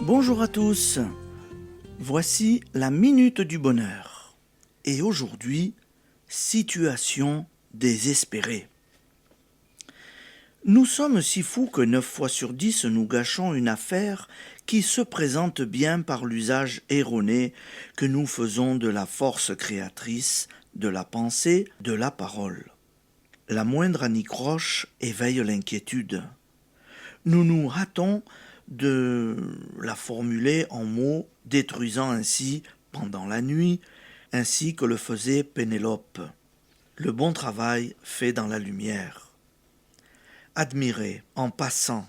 Bonjour à tous, voici la Minute du Bonheur. Et aujourd'hui, situation désespérée. Nous sommes si fous que 9 fois sur 10 nous gâchons une affaire qui se présente bien par l'usage erroné que nous faisons de la force créatrice, de la pensée, de la parole. La moindre anicroche éveille l'inquiétude. Nous nous hâtons de la formuler en mots, détruisant ainsi, pendant la nuit, ainsi que le faisait Pénélope, le bon travail fait dans la lumière. Admirez, en passant,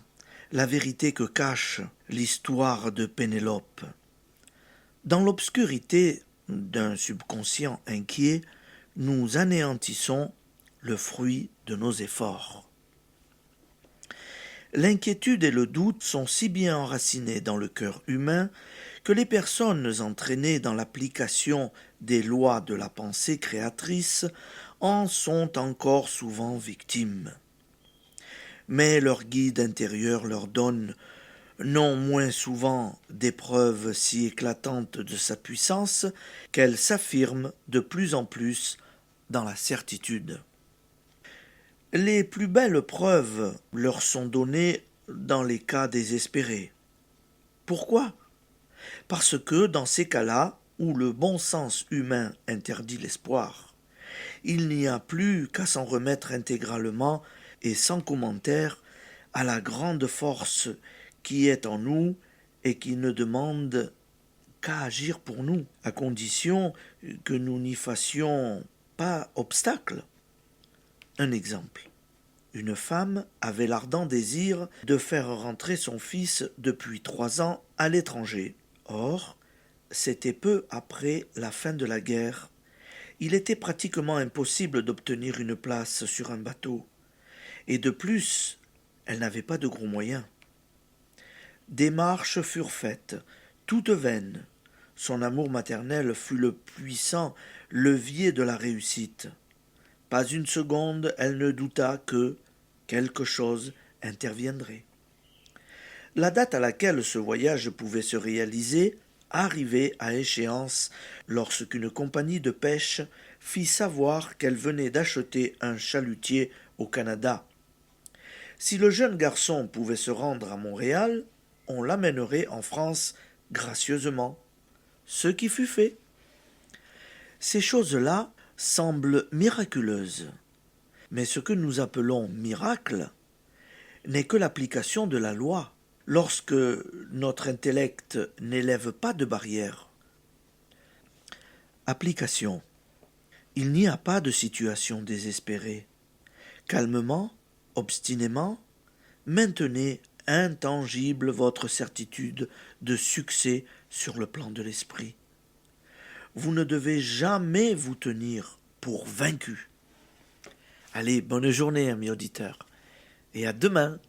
la vérité que cache l'histoire de Pénélope. Dans l'obscurité d'un subconscient inquiet, nous anéantissons le fruit de nos efforts. L'inquiétude et le doute sont si bien enracinés dans le cœur humain que les personnes entraînées dans l'application des lois de la pensée créatrice en sont encore souvent victimes. Mais leur guide intérieur leur donne non moins souvent des preuves si éclatantes de sa puissance qu'elle s'affirme de plus en plus dans la certitude. Les plus belles preuves leur sont données dans les cas désespérés. Pourquoi ? Parce que dans ces cas-là, où le bon sens humain interdit l'espoir, il n'y a plus qu'à s'en remettre intégralement et sans commentaire à la grande force qui est en nous et qui ne demande qu'à agir pour nous, à condition que nous n'y fassions pas obstacle. Un exemple. Une femme avait l'ardent désir de faire rentrer son fils depuis 3 ans à l'étranger. Or, c'était peu après la fin de la guerre. Il était pratiquement impossible d'obtenir une place sur un bateau. Et de plus, elle n'avait pas de gros moyens. Des marches furent faites, toutes vaines. Son amour maternel fut le puissant levier de la réussite. Pas une seconde elle ne douta que quelque chose interviendrait. La date à laquelle ce voyage pouvait se réaliser arrivait à échéance lorsqu'une compagnie de pêche fit savoir qu'elle venait d'acheter un chalutier au Canada. Si le jeune garçon pouvait se rendre à Montréal, on l'amènerait en France gracieusement, ce qui fut fait. Ces choses-là semblent miraculeuses, mais ce que nous appelons miracle n'est que l'application de la loi, lorsque notre intellect n'élève pas de barrière. Application. Il n'y a pas de situation désespérée. Calmement, obstinément, maintenez intangible votre certitude de succès sur le plan de l'esprit. Vous ne devez jamais vous tenir pour vaincu. Allez, bonne journée, amis auditeurs, et à demain.